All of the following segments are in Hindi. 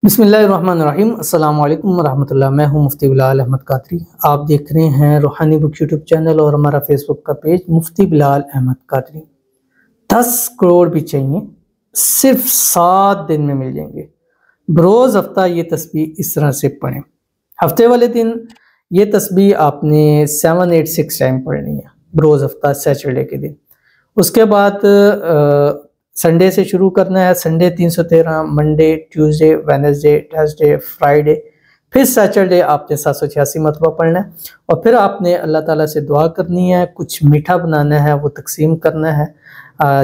बिस्मिल्लाहिर्रहमानिर्रहीम अस्सलाम वालेकुम रहमतुल्लाह। मैं हूं मुफ्ती बिलाल अहमद कादरी। आप देख रहे हैं रूहानी बुक यूट्यूब चैनल और हमारा फेसबुक का पेज मुफ्ती बिलाल अहमद कादरी। 10 करोड़ भी चाहिए, सिर्फ 7 दिन में मिल जाएंगे। बरोज़ हफ्ता ये तस्बीह इस तरह से पढ़ें। हफ्ते वाले दिन ये तस्बीह आपने 786 टाइम पढ़नी है, बरोज़ हफ्ता सैटरडे के दिन। उसके बाद संडे से शुरू करना है। Sunday 313, Monday, Tuesday, Wednesday, Thursday, Friday, फिर सैटरडे आपने 786 मरतबा पढ़ना है। और फिर आपने अल्लाह ताला से दुआ करनी है, कुछ मीठा बनाना है, वो तकसीम करना है।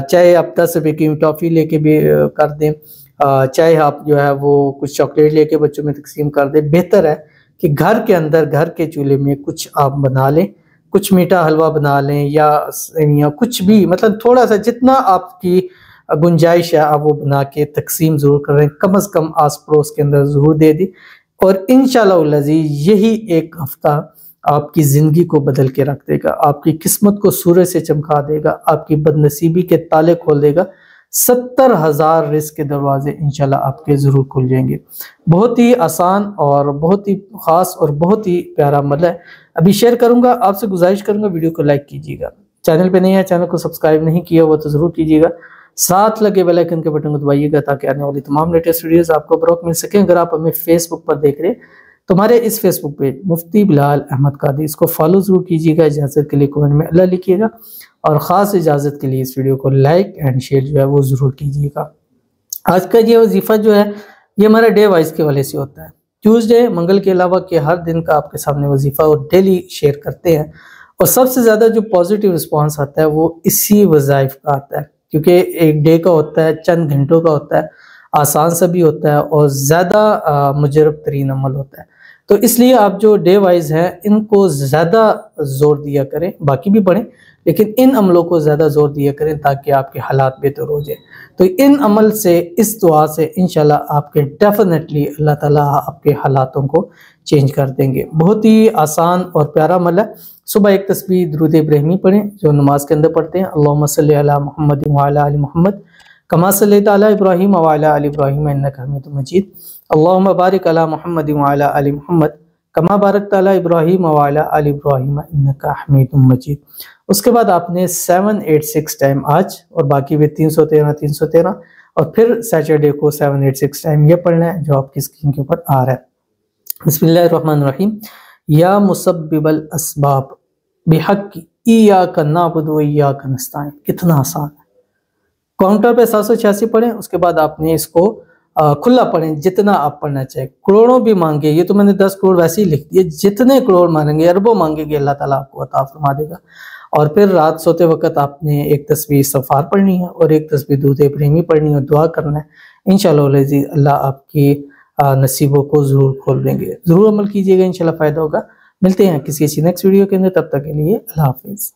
चाहे आप 10 रुपये की टॉफ़ी लेके भी कर दें, चाहे आप जो है वो कुछ चॉकलेट लेके बच्चों में तकसीम कर दें। बेहतर है कि घर के अंदर, घर के चूल्हे में कुछ आप बना लें, कुछ मीठा हलवा बना लें या कुछ भी, मतलब थोड़ा सा जितना आपकी गुंजाइश है आप वो बना के तकसीम ज़रूर करें। कम अज़ कम आस पड़ोस के अंदर ज़रूर दे दी। और इंशाअल्लाह यही एक हफ़्ता आपकी ज़िंदगी को बदल के रख देगा, आपकी किस्मत को सूरज से चमका देगा, आपकी बदनसीबी के ताले खोल देगा। 70,000 रिज़्क़ के दरवाजे इंशाअल्लाह आपके ज़रूर खुल जाएंगे। बहुत ही आसान और बहुत ही ख़ास और बहुत ही प्यारा अमल है। अभी शेयर करूँगा, आपसे गुजारिश करूँगा वीडियो को लाइक कीजिएगा। चैनल पे नहीं है, चैनल को सब्सक्राइब नहीं किया हुआ तो ज़रूर कीजिएगा। साथ लगे बेल आइकन के बटन को दबाइएगा ताकि आने वाली तमाम लेटेस्ट वीडियोस आपको बरौक़त मिल सकें। अगर आप हमें फेसबुक पर देख रहे हैं तो हमारे इस फेसबुक पेज मुफ्ती बिलाल अहमद कादरी, इसको फॉलो ज़रूर कीजिएगा। इजाज़त के लिए कमेंट में अल्लाह लिखिएगा और ख़ास इजाज़त के लिए इस वीडियो को लाइक एंड शेयर जो है वो ज़रूर कीजिएगा। आज का ये वजीफ़ा जो है ये हमारा डे वाइज के वाले से होता है। ट्यूसडे, मंगल के अलावा के हर दिन का आपके सामने वजीफ़ा और डेली शेयर करते हैं। और सबसे ज़्यादा जो पॉजिटिव रिस्पॉन्स आता है वो इसी वज़ाइफ का आता है, क्योंकि एक डे का होता है, चंद घंटों का होता है, आसान सा भी होता है और ज़्यादा मुजरब तरीन अमल होता है। तो इसलिए आप जो डे वाइज हैं इनको ज़्यादा ज़ोर दिया करें, बाकी भी पढ़ें लेकिन इन अमलों को ज़्यादा ज़ोर दिया करें ताकि आपके हालात बेहतर हो जाए। तो इन अमल से, इस दुआ से इंशाल्लाह आपके डेफिनेटली अल्लाह ताला आपके हालातों को चेंज कर देंगे। बहुत ही आसान और प्यारा अमल है। सुबह एक तस्बीह दुरूद इब्राहिमी पढ़ें जो नमाज के अंदर पढ़ते हैं। अल्लाहुम्मा सल्ली अला मुहम्मद व अला आलि मुहम्मद कमा सल्लैता अला इब्राहीम व अला आलि इब्राहीम इन्नका हमीदुम मजीद। अल्लाहुम्मा बारिक अला मुहम्मद व अला आलि मुहम्मद कमा बारकता अला इब्राहीम व अला आलि इब्राहीम इन्नका हमीदुम मजीद। उसके बाद आपने 786 टाइम आज और बाकी भी 313 और फिर सैटरडे को 786 टाइम ये पढ़ना है जो आपकी स्क्रीन के ऊपर आ रहा है। बिस्मिल्लाहिर्रहमानिर्रहीम। या मुसब्बिबल अस्बाब बिहक़्क़ि इय्याका नअबुदु व इय्याका नस्तईन। कितना आसान है। काउंटर पे 786 पढ़ें, उसके बाद आपने इसको खुला पढ़ें जितना आप पढ़ना चाहें। करोड़ों भी मांगे, ये तो मैंने 10 करोड़ वैसे ही लिख दिए, जितने करोड़ मांगेंगे, अरबों मांगेंगे, अल्लाह ताला आपको अता फरमा देगा। और फिर रात सोते वक्त आपने एक तस्बीह इस्तिग़फ़ार पढ़नी है और एक तस्बीह दुरूद इब्राहिमी पढ़नी है और दुआ करना है। इंशाअल्लाह अल्लाह आपकी नसीबों को ज़रूर खोल देंगे। ज़रूर अमल कीजिएगा, इंशाअल्लाह फ़ायदा होगा। मिलते हैं किसी नेक्स्ट वीडियो के अंदर, तब तक के लिए अल्लाह हाफ़िज़।